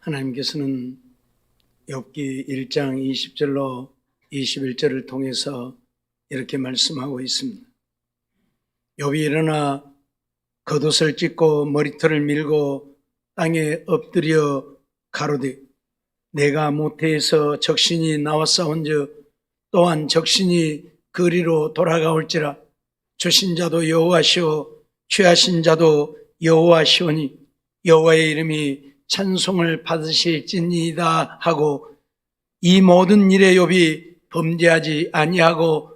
하나님께서는 욥기 1장 20절로 21절을 통해서 이렇게 말씀하고 있습니다. 욥이 일어나 겉옷을 찢고 머리털을 밀고 땅에 엎드려 가로되 내가 모태에서 적신이 나왔사온즉 또한 적신이 그리로 돌아가올지라. 주신 자도 여호와시오 취하신 자도 여호와시오니 여호와의 이름이 찬송을 받으실지니이다 하고 이 모든 일에 욥이 범죄하지 아니하고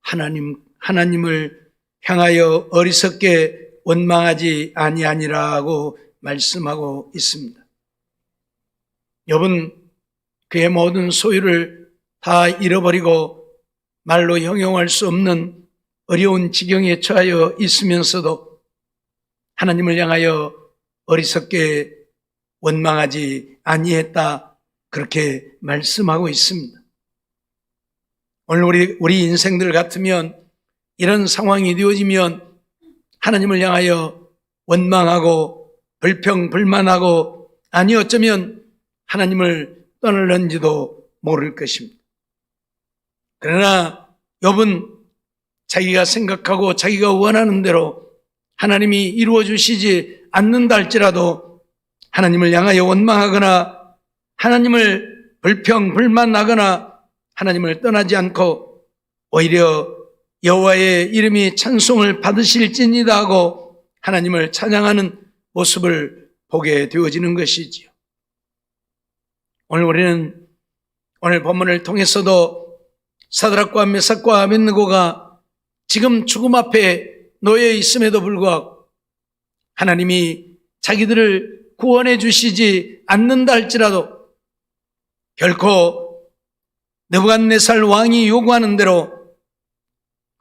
하나님을 향하여 어리석게 원망하지 아니하니라 고 말씀하고 있습니다. 욥은 그의 모든 소유를 다 잃어버리고 말로 형용할 수 없는 어려운 지경에 처하여 있으면서도 하나님을 향하여 어리석게 원망하지 아니했다, 그렇게 말씀하고 있습니다. 오늘 우리 인생들 같으면 이런 상황이 되어지면 하나님을 향하여 원망하고 불평불만하고 아니 어쩌면 하나님을 떠날는지도 모를 것입니다. 그러나 욥은 자기가 생각하고 자기가 원하는 대로 하나님이 이루어 주시지 않는다 할지라도 하나님을 향하여 원망하거나 하나님을 불평불만하거나 하나님을 떠나지 않고 오히려 여호와의 이름이 찬송을 받으실지니이다 하고 하나님을 찬양하는 모습을 보게 되어지는 것이지요. 오늘 본문을 통해서도 사드락과 메삭과 아벳느고가 지금 죽음 앞에 놓여 있음에도 불구하고 하나님이 자기들을 구원해 주시지 않는다 할지라도 결코 느부갓네살 왕이 요구하는 대로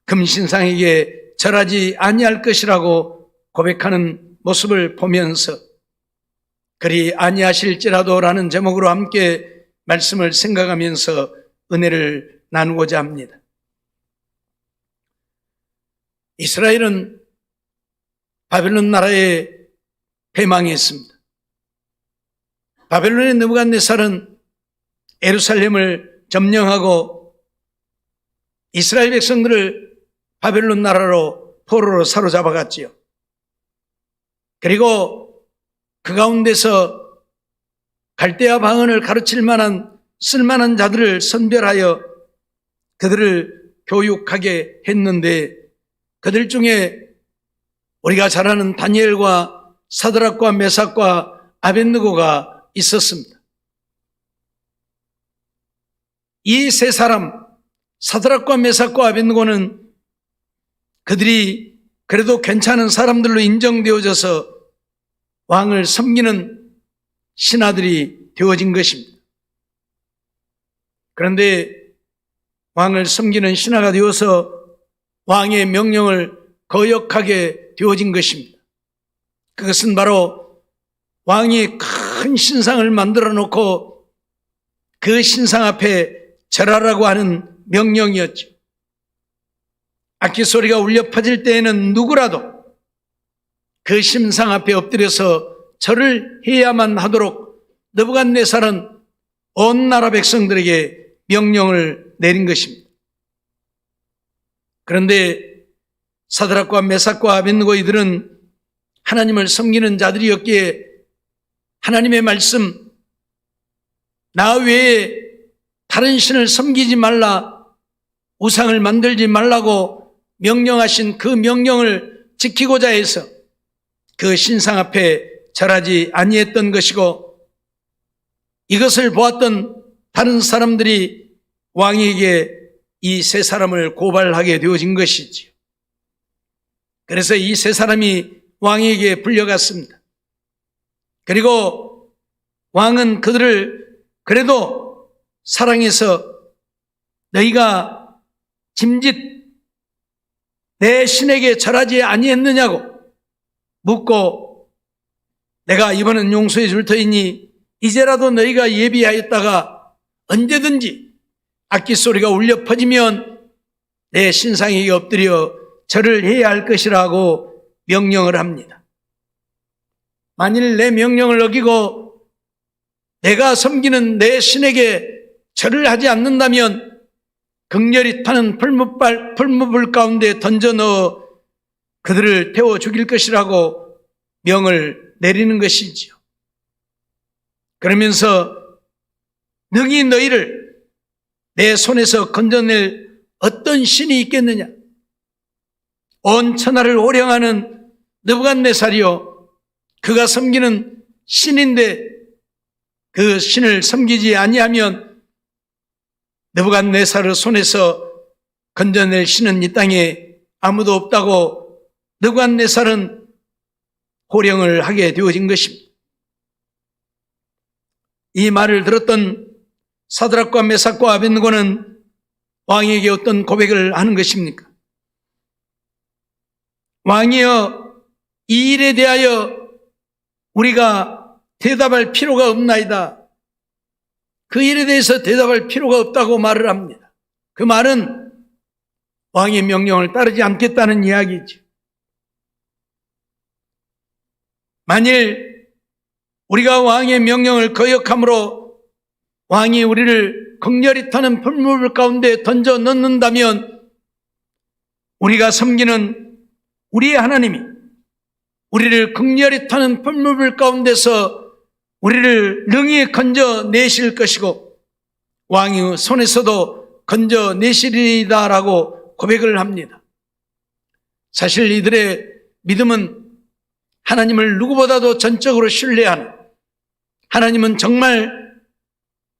금신상에게 절하지 아니할 것이라고 고백하는 모습을 보면서 그리 아니하실지라도 라는 제목으로 함께 말씀을 생각하면서 은혜를 나누고자 합니다. 이스라엘은 바벨론 나라에 패망했습니다. 바벨론의 느부갓네살은 예루살렘을 점령하고 이스라엘 백성들을 바벨론 나라로 포로로 사로잡아갔지요. 그리고 그 가운데서 갈대아 방언을 가르칠 만한 쓸만한 자들을 선별하여 그들을 교육하게 했는데 그들 중에 우리가 잘 아는 다니엘과 사드락과 메삭과 아벳느고가 있었습니다. 이 세 사람 사드락과 메삭과 아벳느고는 그들이 그래도 괜찮은 사람들로 인정되어져서 왕을 섬기는 신하들이 되어진 것입니다. 그런데 왕을 섬기는 신하가 되어서 왕의 명령을 거역하게 되어진 것입니다. 그것은 바로 왕이 큰 신상을 만들어 놓고 그 신상 앞에 절하라고 하는 명령이었죠. 악기 소리가 울려 퍼질 때에는 누구라도 그 신상 앞에 엎드려서 절을 해야만 하도록 느부갓네살은 온 나라 백성들에게 명령을 내린 것입니다. 그런데 사드락과 메삭과 아벳느고 이들은 하나님을 섬기는 자들이었기에 하나님의 말씀, 나 외에 다른 신을 섬기지 말라, 우상을 만들지 말라고 명령하신 그 명령을 지키고자 해서 그 신상 앞에 절하지 아니했던 것이고 이것을 보았던 다른 사람들이 왕에게 이 세 사람을 고발하게 되어진 것이지요. 그래서 이 세 사람이 왕에게 불려갔습니다. 그리고 왕은 그들을 그래도 사랑해서 너희가 짐짓 내 신에게 절하지 아니했느냐고 묻고 내가 이번엔 용서해 줄 터이니 이제라도 너희가 예비하였다가 언제든지 악기 소리가 울려 퍼지면 내 신상에게 엎드려 절을 해야 할 것이라고 명령을 합니다. 만일 내 명령을 어기고 내가 섬기는 내 신에게 절을 하지 않는다면 극렬히 타는 풀무불 가운데 던져 넣어 그들을 태워 죽일 것이라고 명을 내리는 것이지요. 그러면서 능히 너희를 내 손에서 건져낼 어떤 신이 있겠느냐? 온 천하를 호령하는 느부갓네살이요, 그가 섬기는 신인데 그 신을 섬기지 아니하면 느부갓네살의 손에서 건져낼 신은 이 땅에 아무도 없다고 느부갓네살은 호령을 하게 되어진 것입니다. 이 말을 들었던 사드락과 메삭과 아벳느고는 왕에게 어떤 고백을 하는 것입니까? 왕이여, 이 일에 대하여 우리가 대답할 필요가 없나이다. 그 일에 대해서 대답할 필요가 없다고 말을 합니다. 그 말은 왕의 명령을 따르지 않겠다는 이야기죠. 만일 우리가 왕의 명령을 거역함으로 왕이 우리를 극렬히 타는 풀무불 가운데 던져 넣는다면 우리가 섬기는 우리의 하나님이 우리를 극렬히 타는 풀무불 가운데서 우리를 능히 건져내실 것이고 왕의 손에서도 건져내시리다라고 고백을 합니다. 사실 이들의 믿음은 하나님을 누구보다도 전적으로 신뢰하는, 하나님은 정말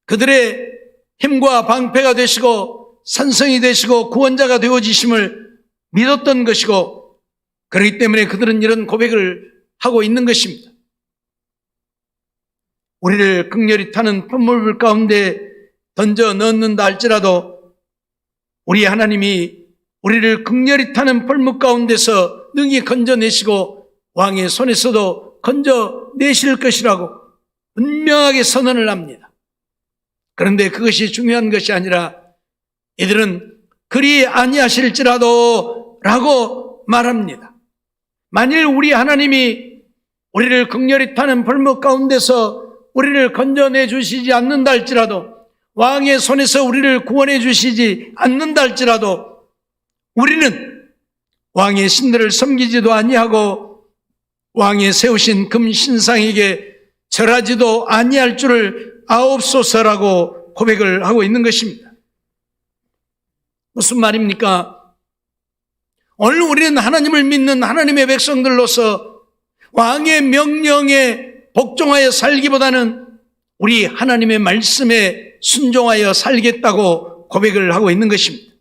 그들의 힘과 방패가 되시고 산성이 되시고 구원자가 되어지심을 믿었던 것이고, 그렇기 때문에 그들은 이런 고백을 하고 있는 것입니다. 우리를 극렬히 타는 풀무불 가운데 던져 넣는다 할지라도 우리 하나님이 우리를 극렬히 타는 풀무 가운데서 능히 건져내시고 왕의 손에서도 건져내실 것이라고 분명하게 선언을 합니다. 그런데 그것이 중요한 것이 아니라 이들은 그리 아니하실지라도 라고 말합니다. 만일 우리 하나님이 우리를 극렬히 타는 풀무 가운데서 우리를 건져내 주시지 않는다 할지라도, 왕의 손에서 우리를 구원해 주시지 않는다 할지라도 우리는 왕의 신들을 섬기지도 아니하고 왕의 세우신 금 신상에게 절하지도 아니할 줄을 아옵소서라고 고백을 하고 있는 것입니다. 무슨 말입니까? 오늘 우리는 하나님을 믿는 하나님의 백성들로서 왕의 명령에 복종하여 살기보다는 우리 하나님의 말씀에 순종하여 살겠다고 고백을 하고 있는 것입니다.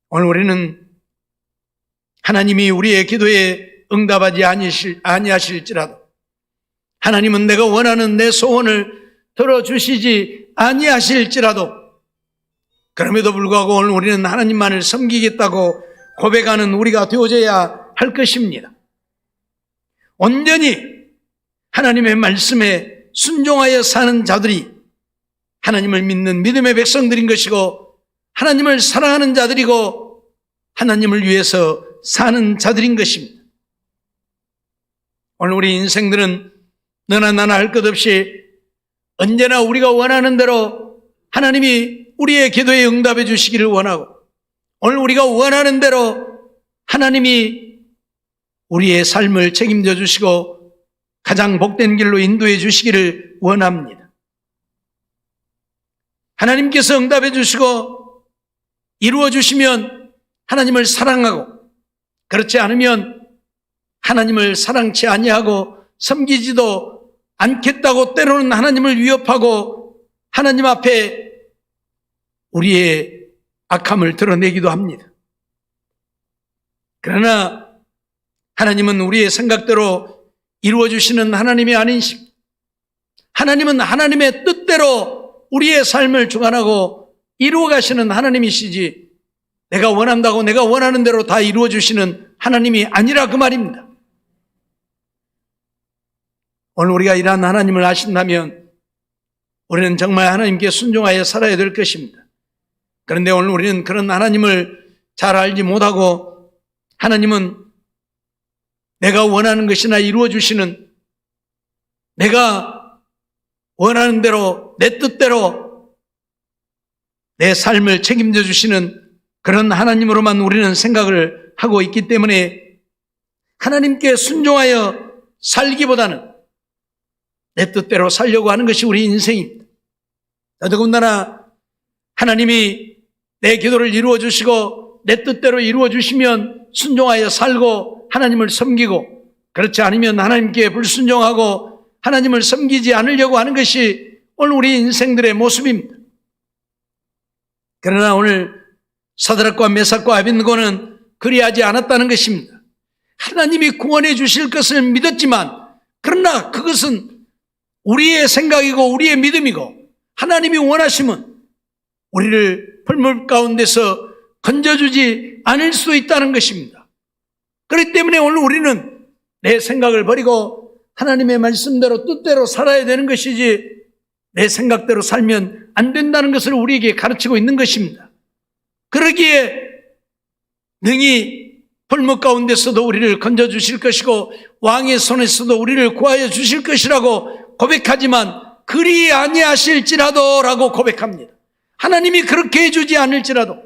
오늘 우리는 하나님이 우리의 기도에 응답하지 아니하실지라도, 하나님은 내가 원하는 내 소원을 들어주시지 아니하실지라도, 그럼에도 불구하고 오늘 우리는 하나님만을 섬기겠다고 고백하는 우리가 되어져야 할 것입니다. 온전히 하나님의 말씀에 순종하여 사는 자들이 하나님을 믿는 믿음의 백성들인 것이고, 하나님을 사랑하는 자들이고, 하나님을 위해서 사는 자들인 것입니다. 오늘 우리 인생들은 너나 나나 할 것 없이 언제나 우리가 원하는 대로 하나님이 우리의 기도에 응답해 주시기를 원하고, 오늘 우리가 원하는 대로 하나님이 우리의 삶을 책임져 주시고 가장 복된 길로 인도해 주시기를 원합니다. 하나님께서 응답해 주시고 이루어 주시면 하나님을 사랑하고, 그렇지 않으면 하나님을 사랑치 아니하고 섬기지도 않겠다고 때로는 하나님을 위협하고 하나님 앞에 우리의 악함을 드러내기도 합니다. 그러나 하나님은 우리의 생각대로 이루어 주시는 하나님이 아니십니다. 하나님은 하나님의 뜻대로 우리의 삶을 주관하고 이루어 가시는 하나님이시지, 내가 원한다고 내가 원하는 대로 다 이루어 주시는 하나님이 아니라 그 말입니다. 오늘 우리가 이러한 하나님을 아신다면 우리는 정말 하나님께 순종하여 살아야 될 것입니다. 그런데 오늘 우리는 그런 하나님을 잘 알지 못하고, 하나님은 내가 원하는 것이나 이루어 주시는 내가 원하는 대로 내 뜻대로 내 삶을 책임져 주시는 그런 하나님으로만 우리는 생각을 하고 있기 때문에 하나님께 순종하여 살기보다는 내 뜻대로 살려고 하는 것이 우리 인생입니다. 더군다나 하나님이 내 기도를 이루어 주시고 내 뜻대로 이루어 주시면 순종하여 살고 하나님을 섬기고, 그렇지 않으면 하나님께 불순종하고 하나님을 섬기지 않으려고 하는 것이 오늘 우리 인생들의 모습입니다. 그러나 오늘 사드락과 메삭과 아벳느고는 그리하지 않았다는 것입니다. 하나님이 구원해 주실 것을 믿었지만, 그러나 그것은 우리의 생각이고 우리의 믿음이고 하나님이 원하시면 우리를 풀물 가운데서 건져주지 않을 수 있다는 것입니다. 그렇기 때문에 오늘 우리는 내 생각을 버리고 하나님의 말씀대로 뜻대로 살아야 되는 것이지, 내 생각대로 살면 안 된다는 것을 우리에게 가르치고 있는 것입니다. 그러기에 능히 풀무 가운데서도 우리를 건져주실 것이고 왕의 손에서도 우리를 구하여 주실 것이라고 고백하지만, 그리 아니하실지라도 라고 고백합니다. 하나님이 그렇게 해주지 않을지라도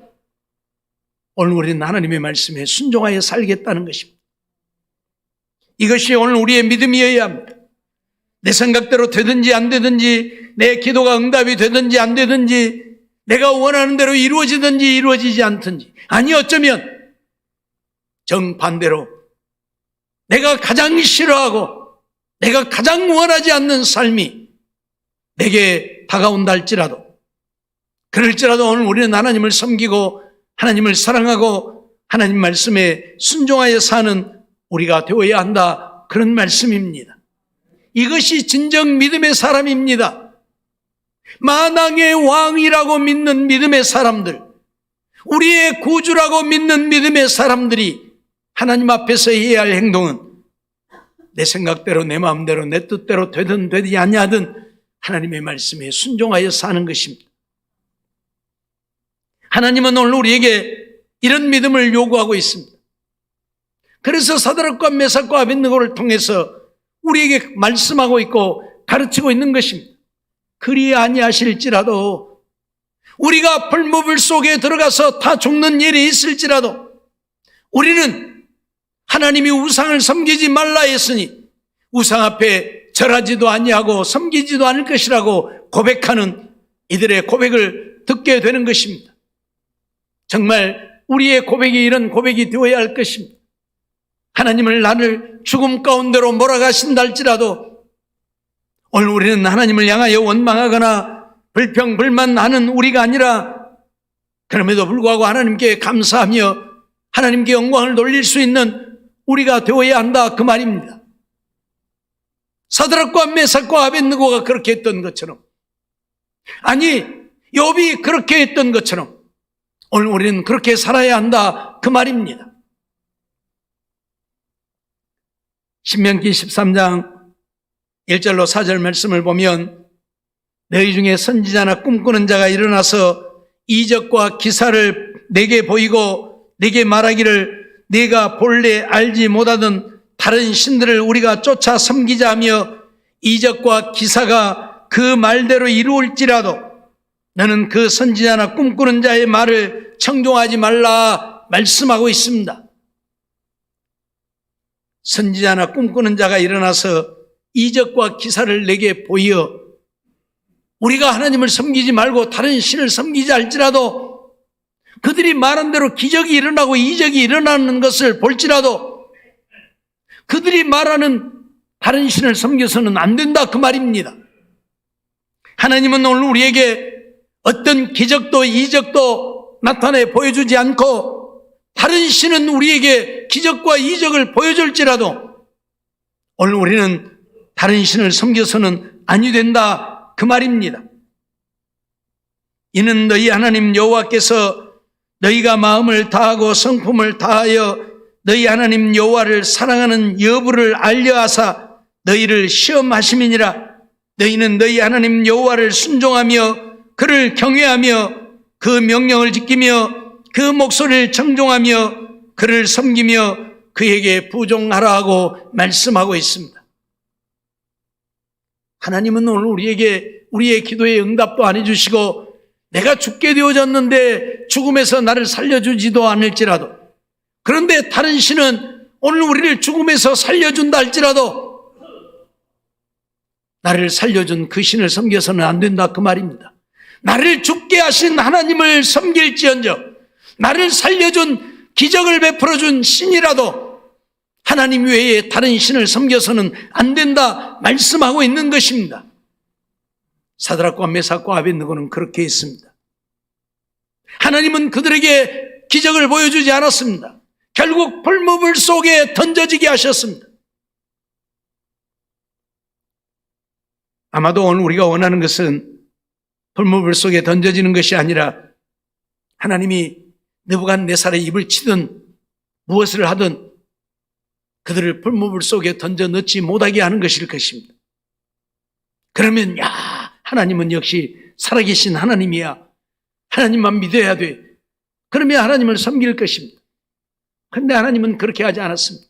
오늘 우리는 하나님의 말씀에 순종하여 살겠다는 것입니다. 이것이 오늘 우리의 믿음이어야 합니다. 내 생각대로 되든지 안 되든지, 내 기도가 응답이 되든지 안 되든지, 내가 원하는 대로 이루어지든지 이루어지지 않든지, 아니 어쩌면 정반대로 내가 가장 싫어하고 내가 가장 원하지 않는 삶이 내게 다가온다 할지라도, 그럴지라도 오늘 우리는 하나님을 섬기고 하나님을 사랑하고 하나님 말씀에 순종하여 사는 우리가 되어야 한다, 그런 말씀입니다. 이것이 진정 믿음의 사람입니다. 만왕의 왕이라고 믿는 믿음의 사람들, 우리의 구주라고 믿는 믿음의 사람들이 하나님 앞에서 해야 할 행동은 내 생각대로 내 마음대로 내 뜻대로 되든 되지 아니하든 하나님의 말씀에 순종하여 사는 것입니다. 하나님은 오늘 우리에게 이런 믿음을 요구하고 있습니다. 그래서 사드락과 메삭과 아벳느고를 통해서 우리에게 말씀하고 있고 가르치고 있는 것입니다. 그리 아니하실지라도, 우리가 풀무불 속에 들어가서 다 죽는 일이 있을지라도 우리는 하나님이 우상을 섬기지 말라 했으니 우상 앞에 절하지도 아니하고 섬기지도 않을 것이라고 고백하는 이들의 고백을 듣게 되는 것입니다. 정말 우리의 고백이 이런 고백이 되어야 할 것입니다. 하나님을 나를 죽음 가운데로 몰아가신다 할지라도 오늘 우리는 하나님을 향하여 원망하거나 불평불만하는 우리가 아니라, 그럼에도 불구하고 하나님께 감사하며 하나님께 영광을 돌릴 수 있는 우리가 되어야 한다, 그 말입니다. 사드락과 메삭과 아벳느고가 그렇게 했던 것처럼, 아니 욥이 그렇게 했던 것처럼 오늘 우리는 그렇게 살아야 한다, 그 말입니다. 신명기 13장 1절로 4절 말씀을 보면, 너희 중에 선지자나 꿈꾸는 자가 일어나서 이적과 기사를 내게 보이고 내게 말하기를 네가 본래 알지 못하던 다른 신들을 우리가 쫓아 섬기자 하며 이적과 기사가 그 말대로 이루어질지라도 너는 그 선지자나 꿈꾸는 자의 말을 청종하지 말라 말씀하고 있습니다. 선지자나 꿈꾸는 자가 일어나서 이적과 기사를 내게 보여 우리가 하나님을 섬기지 말고 다른 신을 섬기자 할지라도, 그들이 말한 대로 기적이 일어나고 이적이 일어나는 것을 볼지라도 그들이 말하는 다른 신을 섬겨서는 안 된다, 그 말입니다. 하나님은 오늘 우리에게 어떤 기적도 이적도 나타내 보여주지 않고 다른 신은 우리에게 기적과 이적을 보여줄지라도 오늘 우리는 다른 신을 섬겨서는 아니 된다, 그 말입니다. 이는 너희 하나님 여호와께서 너희가 마음을 다하고 성품을 다하여 너희 하나님 여호와를 사랑하는 여부를 알려하사 너희를 시험하심이니라. 너희는 너희 하나님 여호와를 순종하며 그를 경외하며 그 명령을 지키며 그 목소리를 청종하며 그를 섬기며 그에게 부종하라 하고 말씀하고 있습니다. 하나님은 오늘 우리의 기도에 응답도 안 해주시고 내가 죽게 되어졌는데 죽음에서 나를 살려주지도 않을지라도, 그런데 다른 신은 오늘 우리를 죽음에서 살려준다 할지라도 나를 살려준 그 신을 섬겨서는 안 된다, 그 말입니다. 나를 죽게 하신 하나님을 섬길지언정 나를 살려준, 기적을 베풀어준 신이라도 하나님 외에 다른 신을 섬겨서는 안 된다 말씀하고 있는 것입니다. 사드락과 메삭과 아벳느고는 그렇게 했습니다. 하나님은 그들에게 기적을 보여주지 않았습니다. 결국 불무불 속에 던져지게 하셨습니다. 아마도 오늘 우리가 원하는 것은 불무불 속에 던져지는 것이 아니라 하나님이 느부갓네살의 입을 치든 무엇을 하든 그들을 불무불 속에 던져 넣지 못하게 하는 것일 것입니다. 그러면 하나님은 역시 살아계신 하나님이야, 하나님만 믿어야 돼, 그러면 하나님을 섬길 것입니다. 그런데 하나님은 그렇게 하지 않았습니다.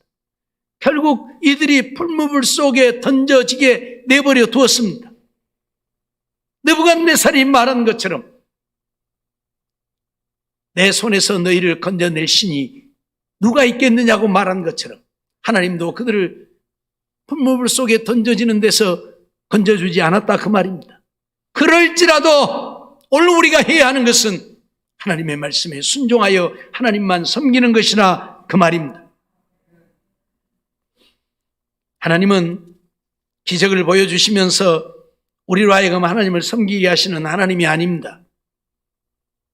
결국 이들이 불무불 속에 던져지게 내버려 두었습니다. 느부갓네살이 말한 것처럼 내 손에서 너희를 건져낼 신이 누가 있겠느냐고 말한 것처럼 하나님도 그들을 불무불 속에 던져지는 데서 건져주지 않았다, 그 말입니다. 그럴지라도 오늘 우리가 해야 하는 것은 하나님의 말씀에 순종하여 하나님만 섬기는 것이라, 그 말입니다. 하나님은 기적을 보여주시면서 우리로 하여금 하나님을 섬기게 하시는 하나님이 아닙니다.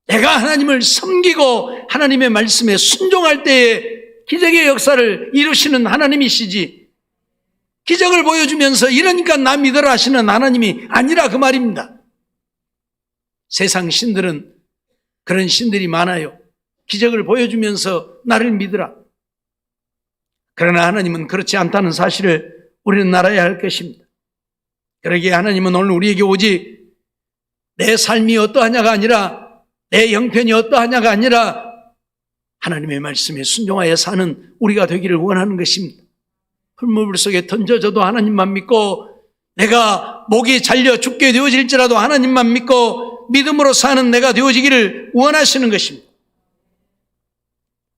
내가 하나님을 섬기고 하나님의 말씀에 순종할 때에 기적의 역사를 이루시는 하나님이시지, 기적을 보여주면서 이러니까 나 믿어라 하시는 하나님이 아니라, 그 말입니다. 세상 신들은 그런 신들이 많아요. 기적을 보여주면서 나를 믿으라. 그러나 하나님은 그렇지 않다는 사실을 우리는 알아야 할 것입니다. 그러기에 하나님은 오늘 우리에게 오직 내 삶이 어떠하냐가 아니라, 내 형편이 어떠하냐가 아니라 하나님의 말씀에 순종하여 사는 우리가 되기를 원하는 것입니다. 불무불 속에 던져져도 하나님만 믿고, 내가 목이 잘려 죽게 되어질지라도 하나님만 믿고 믿음으로 사는 내가 되어지기를 원하시는 것입니다.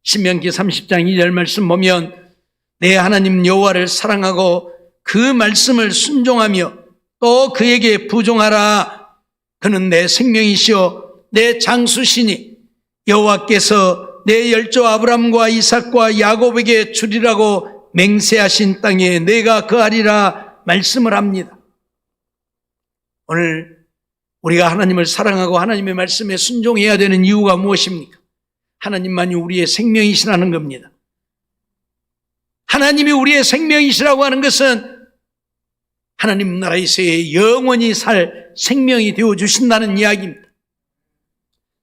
신명기 30장 2절 말씀 보면 내 하나님 여호와를 사랑하고 그 말씀을 순종하며 또 그에게 부종하라. 그는 내 생명이시요 내 장수시니 여호와께서 내 열조 아브람과 이삭과 야곱에게 주리라고 맹세하신 땅에 내가 거하리라 말씀을 합니다. 오늘 우리가 하나님을 사랑하고 하나님의 말씀에 순종해야 되는 이유가 무엇입니까? 하나님만이 우리의 생명이시라는 겁니다. 하나님이 우리의 생명이시라고 하는 것은 하나님 나라에서의 영원히 살 생명이 되어주신다는 이야기입니다.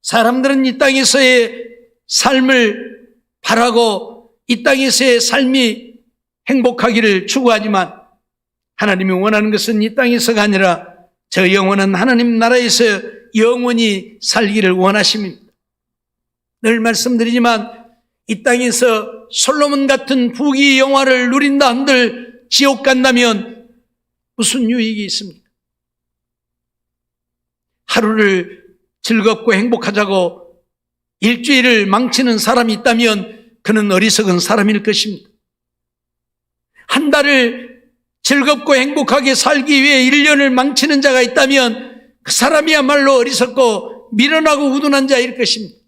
사람들은 이 땅에서의 삶을 바라고 이 땅에서의 삶이 행복하기를 추구하지만 하나님이 원하는 것은 이 땅에서가 아니라 저 영원한 하나님 나라에서 영원히 살기를 원하십니다. 늘 말씀드리지만 이 땅에서 솔로몬 같은 부귀 영화를 누린다 한들 지옥 간다면 무슨 유익이 있습니까? 하루를 즐겁고 행복하자고 일주일을 망치는 사람이 있다면 그는 어리석은 사람일 것입니다. 한 달을 즐겁고 행복하게 살기 위해 1년을 망치는 자가 있다면 그 사람이야말로 어리석고 미련하고 우둔한 자일 것입니다.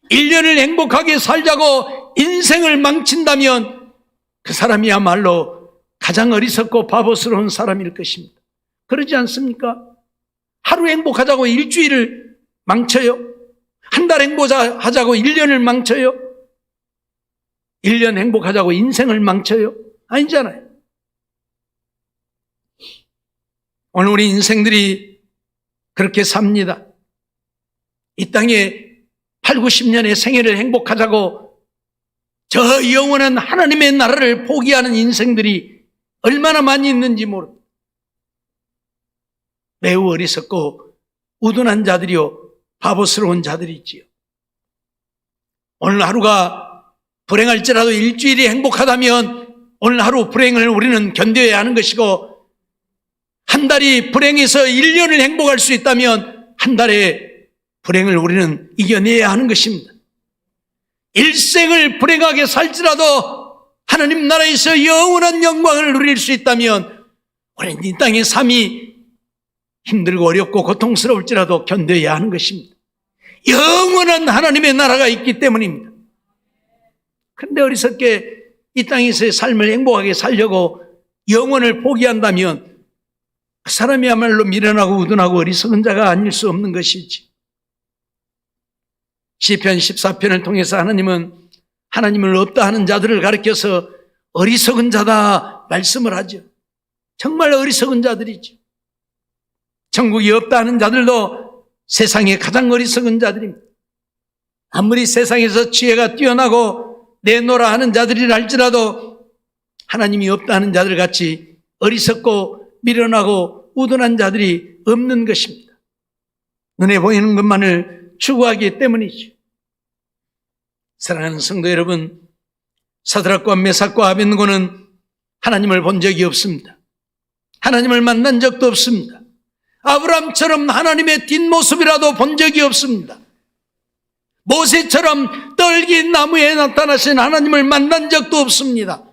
1년을 행복하게 살자고 인생을 망친다면 그 사람이야말로 가장 어리석고 바보스러운 사람일 것입니다. 그러지 않습니까? 하루 행복하자고 일주일을 망쳐요? 한 달 행복하자고 1년을 망쳐요? 1년 행복하자고 인생을 망쳐요? 아니잖아요. 오늘 우리 인생들이 그렇게 삽니다. 이 땅에 8, 90년의 생애를 행복하자고 저 영원한 하나님의 나라를 포기하는 인생들이 얼마나 많이 있는지 모릅니다. 매우 어리석고 우둔한 자들이요 바보스러운 자들이 있지요. 오늘 하루가 불행할지라도 일주일이 행복하다면 오늘 하루 불행을 우리는 견뎌야 하는 것이고, 한 달이 불행해서 1년을 행복할 수 있다면 한 달의 불행을 우리는 이겨내야 하는 것입니다. 일생을 불행하게 살지라도 하나님 나라에서 영원한 영광을 누릴 수 있다면 우리는 이 땅의 삶이 힘들고 어렵고 고통스러울지라도 견뎌야 하는 것입니다. 영원한 하나님의 나라가 있기 때문입니다. 그런데 어리석게 이 땅에서의 삶을 행복하게 살려고 영원을 포기한다면 그 사람이야말로 미련하고 우둔하고 어리석은 자가 아닐 수 없는 것이지. 시편 14편을 통해서 하나님은 하나님을 없다 하는 자들을 가리켜서 어리석은 자다 말씀을 하죠. 정말 어리석은 자들이죠. 천국이 없다 하는 자들도 세상에 가장 어리석은 자들입니다. 아무리 세상에서 지혜가 뛰어나고 내노라 하는 자들이라 할지라도 하나님이 없다 하는 자들 같이 어리석고 미련하고 우둔한 자들이 없는 것입니다. 눈에 보이는 것만을 추구하기 때문이죠. 사랑하는 성도 여러분, 사드락과 메삭과 아벤고는 하나님을 본 적이 없습니다. 하나님을 만난 적도 없습니다. 아브라함처럼 하나님의 뒷모습이라도 본 적이 없습니다. 모세처럼 떨긴 나무에 나타나신 하나님을 만난 적도 없습니다.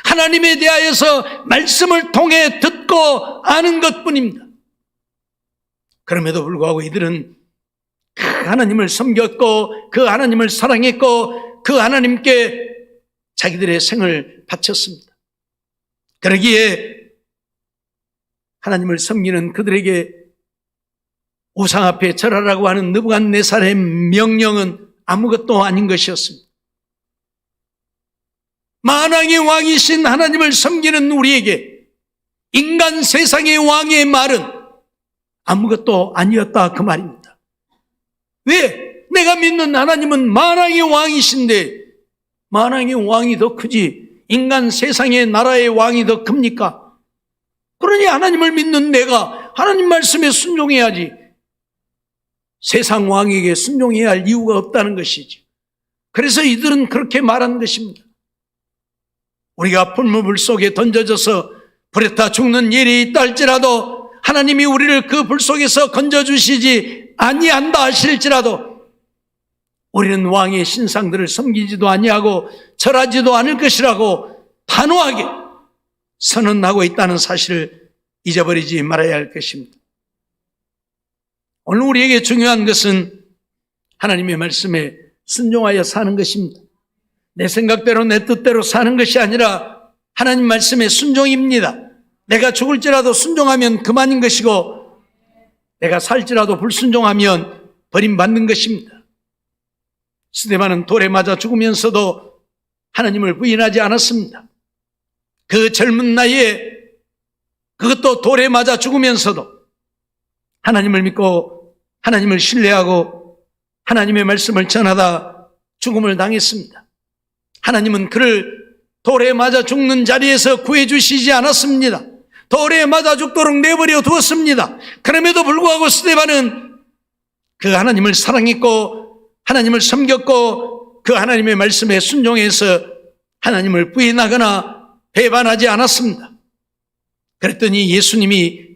하나님에 대하여서 말씀을 통해 듣고 아는 것뿐입니다. 그럼에도 불구하고 이들은 그 하나님을 섬겼고 그 하나님을 사랑했고 그 하나님께 자기들의 생을 바쳤습니다. 그러기에 하나님을 섬기는 그들에게 우상 앞에 절하라고 하는 느부갓네살의 명령은 아무것도 아닌 것이었습니다. 만왕의 왕이신 하나님을 섬기는 우리에게 인간 세상의 왕의 말은 아무것도 아니었다 그 말입니다. 왜? 내가 믿는 하나님은 만왕의 왕이신데 만왕의 왕이 더 크지 인간 세상의 나라의 왕이 더 큽니까? 그러니 하나님을 믿는 내가 하나님 말씀에 순종해야지 세상 왕에게 순종해야 할 이유가 없다는 것이지. 그래서 이들은 그렇게 말한 것입니다. 우리가 불무불 속에 던져져서 불에 타 죽는 일이 있다 할지라도 하나님이 우리를 그 불 속에서 건져주시지 아니한다 하실지라도 우리는 왕의 신상들을 섬기지도 아니하고 절하지도 않을 것이라고 단호하게 선언하고 있다는 사실을 잊어버리지 말아야 할 것입니다. 오늘 우리에게 중요한 것은 하나님의 말씀에 순종하여 사는 것입니다. 내 생각대로 내 뜻대로 사는 것이 아니라 하나님 말씀의 순종입니다. 내가 죽을지라도 순종하면 그만인 것이고 내가 살지라도 불순종하면 버림받는 것입니다. 스데반은 돌에 맞아 죽으면서도 하나님을 부인하지 않았습니다. 그 젊은 나이에 그것도 돌에 맞아 죽으면서도 하나님을 믿고 하나님을 신뢰하고 하나님의 말씀을 전하다 죽음을 당했습니다. 하나님은 그를 돌에 맞아 죽는 자리에서 구해주시지 않았습니다. 돌에 맞아 죽도록 내버려 두었습니다. 그럼에도 불구하고 스데반은 그 하나님을 사랑했고 하나님을 섬겼고 그 하나님의 말씀에 순종해서 하나님을 부인하거나 배반하지 않았습니다. 그랬더니 예수님이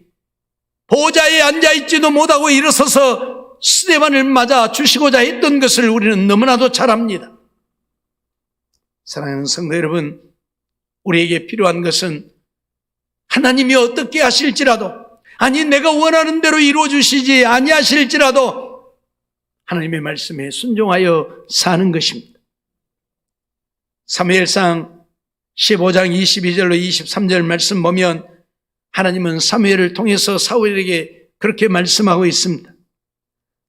보좌에 앉아있지도 못하고 일어서서 스데반을 맞아 주시고자 했던 것을 우리는 너무나도 잘 압니다. 사랑하는 성도 여러분, 우리에게 필요한 것은 하나님이 어떻게 하실지라도 아니 내가 원하는 대로 이루어 주시지 아니하실지라도 하나님의 말씀에 순종하여 사는 것입니다. 사무엘상 15장 22절로 23절 말씀 보면 하나님은 사무엘을 통해서 사울에게 그렇게 말씀하고 있습니다.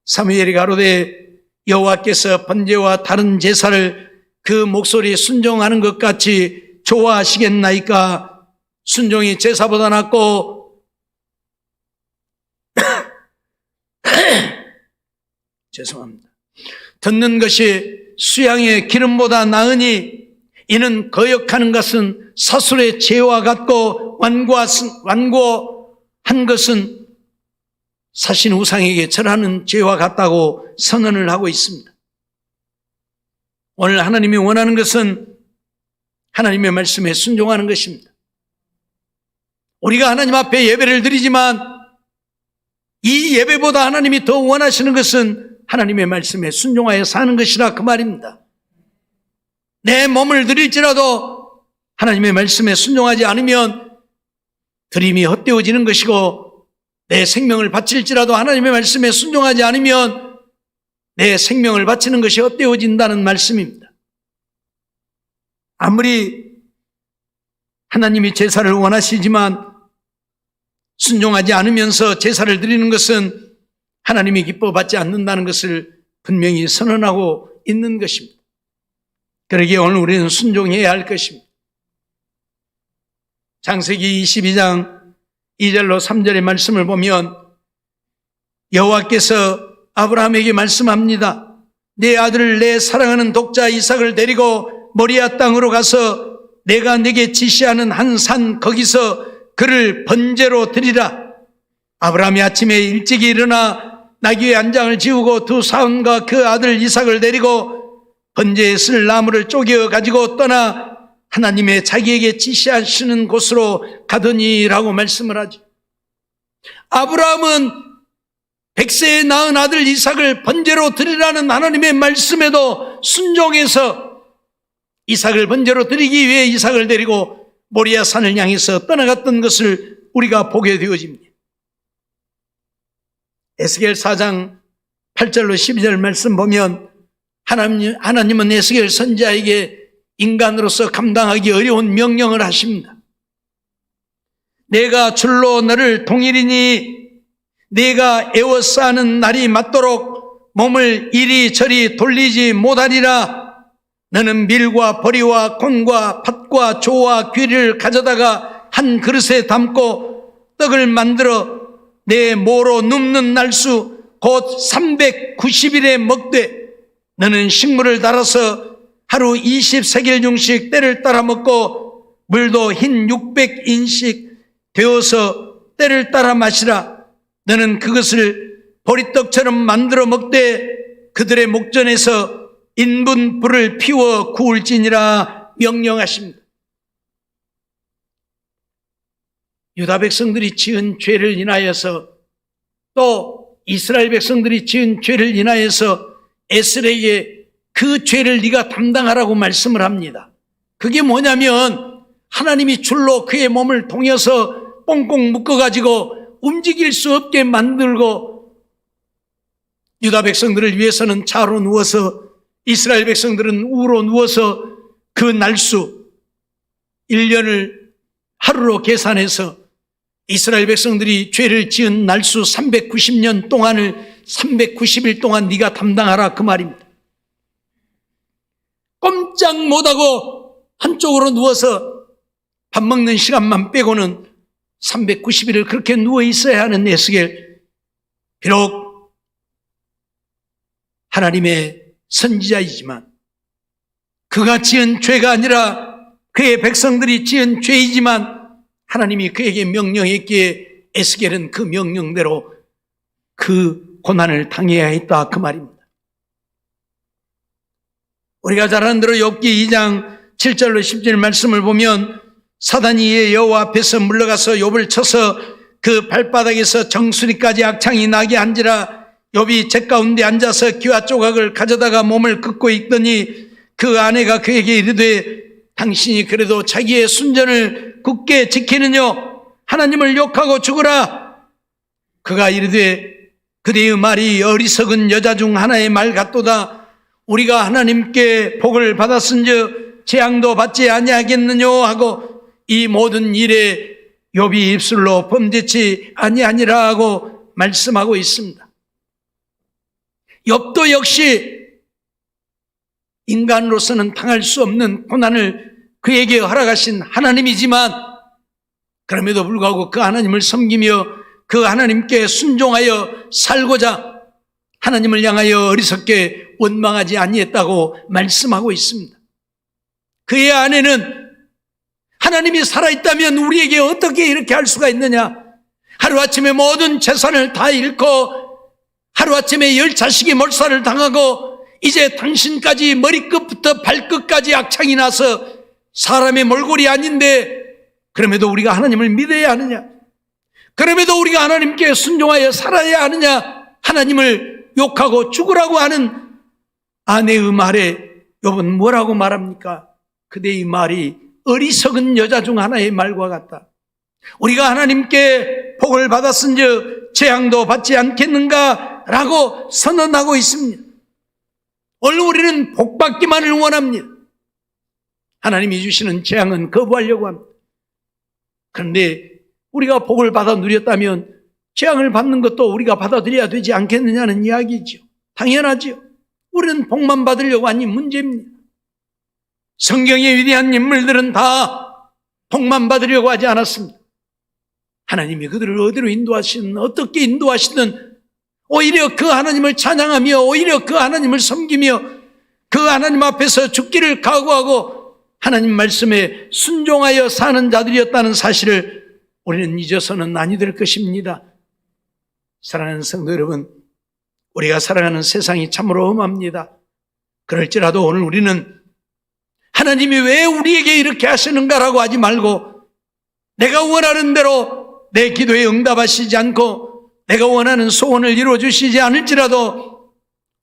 사무엘이 가로되 여호와께서 번제와 다른 제사를 그 목소리에 순종하는 것 같이 좋아하시겠나이까? 순종이 제사보다 낫고 죄송합니다. 듣는 것이 수양의 기름보다 나으니 이는 거역하는 것은 사술의 죄와 같고 완고한 것은 사신 우상에게 절하는 죄와 같다고 선언을 하고 있습니다. 오늘 하나님이 원하는 것은 하나님의 말씀에 순종하는 것입니다. 우리가 하나님 앞에 예배를 드리지만 이 예배보다 하나님이 더 원하시는 것은 하나님의 말씀에 순종하여 사는 것이라 그 말입니다. 내 몸을 드릴지라도 하나님의 말씀에 순종하지 않으면 드림이 헛되어지는 것이고, 내 생명을 바칠지라도 하나님의 말씀에 순종하지 않으면 내 생명을 바치는 것이 헛되어진다는 말씀입니다. 아무리 하나님이 제사를 원하시지만 순종하지 않으면서 제사를 드리는 것은 하나님이 기뻐받지 않는다는 것을 분명히 선언하고 있는 것입니다. 그러기에 오늘 우리는 순종해야 할 것입니다. 창세기 22장 2절로 3절의 말씀을 보면 여호와께서 아브라함에게 말씀합니다. 내 아들을 내 사랑하는 독자 이삭을 데리고 모리아 땅으로 가서 내가 네게 지시하는 한 산 거기서 그를 번제로 드리라. 아브라함이 아침에 일찍이 일어나 나귀의 안장을 지우고 두 사원과 그 아들 이삭을 데리고 번제에 쓸 나무를 쪼개어 가지고 떠나 하나님의 자기에게 지시하시는 곳으로 가더니라고 말씀을 하죠. 아브라함은 100세에 낳은 아들 이삭을 번제로 드리라는 하나님의 말씀에도 순종해서 이삭을 번제로 드리기 위해 이삭을 데리고 모리아 산을 향해서 떠나갔던 것을 우리가 보게 되어집니다. 에스겔 4장 8절로 12절 말씀 보면 하나님은 에스겔 선지자에게 인간으로서 감당하기 어려운 명령을 하십니다. 내가 줄로 너를 동일이니 네가 에워싸는 날이 맞도록 몸을 이리저리 돌리지 못하리라. 너는 밀과 보리와 콘과 팥과 조와 귀를 가져다가 한 그릇에 담고 떡을 만들어 내 모로 눕는 날수 곧 390일에 먹되 너는 식물을 달아서 하루 20세겔 중씩 때를 따라 먹고 물도 흰 600인씩 데워서 때를 따라 마시라. 너는 그것을 보리떡처럼 만들어 먹되 그들의 목전에서 인분 불을 피워 구울지니라 명령하십니다. 유다 백성들이 지은 죄를 인하여서 또 이스라엘 백성들이 지은 죄를 인하여서 에스겔에게 그 죄를 네가 담당하라고 말씀을 합니다. 그게 뭐냐면 하나님이 줄로 그의 몸을 동여서 꽁꽁 묶어가지고 움직일 수 없게 만들고 유다 백성들을 위해서는 좌로 누워서 이스라엘 백성들은 우로 누워서 그 날수 1년을 하루로 계산해서 이스라엘 백성들이 죄를 지은 날수 390년 동안을 390일 동안 네가 담당하라 그 말입니다. 꼼짝 못하고 한쪽으로 누워서 밥 먹는 시간만 빼고는 390일을 그렇게 누워 있어야 하는 에스겔. 비록 하나님의 선지자이지만 그가 지은 죄가 아니라 그의 백성들이 지은 죄이지만 하나님이 그에게 명령했기에 에스겔은 그 명령대로 그 고난을 당해야 했다 그 말입니다. 우리가 잘 아는 대로 욥기 2장 7절로 10절 말씀을 보면 사단이 이에 여호와 앞에서 물러가서 욥을 쳐서 그 발바닥에서 정수리까지 악창이 나게 한지라. 욥이 재 가운데 앉아서 기와 조각을 가져다가 몸을 긋고 있더니 그 아내가 그에게 이르되 당신이 그래도 자기의 순전을 굳게 지키느뇨 하나님을 욕하고 죽으라. 그가 이르되 그대의 말이 어리석은 여자 중 하나의 말 같도다. 우리가 하나님께 복을 받았은즉 재앙도 받지 아니하겠느뇨 하고 이 모든 일에 욥이 입술로 범죄치 아니하니라 하고 말씀하고 있습니다. 욥도 역시 인간으로서는 당할 수 없는 고난을 그에게 허락하신 하나님이지만 그럼에도 불구하고 그 하나님을 섬기며 그 하나님께 순종하여 살고자 하나님을 향하여 어리석게 원망하지 아니했다고 말씀하고 있습니다. 그의 아내는 하나님이 살아있다면 우리에게 어떻게 이렇게 할 수가 있느냐? 하루아침에 모든 재산을 다 잃고 하루아침에 10자식이 몰살을 당하고 이제 당신까지 머리끝부터 발끝까지 악창이 나서 사람의 몰골이 아닌데 그럼에도 우리가 하나님을 믿어야 하느냐? 그럼에도 우리가 하나님께 순종하여 살아야 하느냐? 하나님을 욕하고 죽으라고 하는 아내의 말에 욥은 뭐라고 말합니까? 그대의 말이 어리석은 여자 중 하나의 말과 같다. 우리가 하나님께 복을 받았은즉 재앙도 받지 않겠는가? 라고 선언하고 있습니다. 오늘 우리는 복받기만을 원합니다. 하나님이 주시는 재앙은 거부하려고 합니다. 그런데 우리가 복을 받아 누렸다면 재앙을 받는 것도 우리가 받아들여야 되지 않겠느냐는 이야기죠. 당연하죠. 우리는 복만 받으려고 하니 문제입니다. 성경의 위대한 인물들은 다 복만 받으려고 하지 않았습니다. 하나님이 그들을 어디로 인도하시든 어떻게 인도하시든 오히려 그 하나님을 찬양하며 오히려 그 하나님을 섬기며 그 하나님 앞에서 죽기를 각오하고 하나님 말씀에 순종하여 사는 자들이었다는 사실을 우리는 잊어서는 아니 될 것입니다. 사랑하는 성도 여러분, 우리가 살아가는 세상이 참으로 험합니다. 그럴지라도 오늘 우리는 하나님이 왜 우리에게 이렇게 하시는가라고 하지 말고 내가 원하는 대로 내 기도에 응답하시지 않고 내가 원하는 소원을 이루어주시지 않을지라도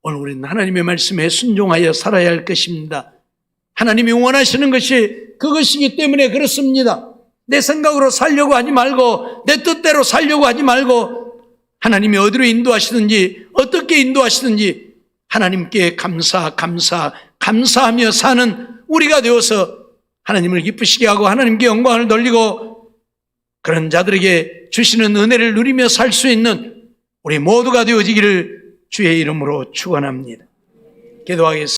오늘 우리는 하나님의 말씀에 순종하여 살아야 할 것입니다. 하나님이 원하시는 것이 그것이기 때문에 그렇습니다. 내 생각으로 살려고 하지 말고 내 뜻대로 살려고 하지 말고 하나님이 어디로 인도하시든지 어떻게 인도하시든지 하나님께 감사하며 사는 우리가 되어서 하나님을 기쁘시게 하고 하나님께 영광을 돌리고 그런 자들에게 주시는 은혜를 누리며 살 수 있는 우리 모두가 되어지기를 주의 이름으로 축원합니다. 기도하겠습니다.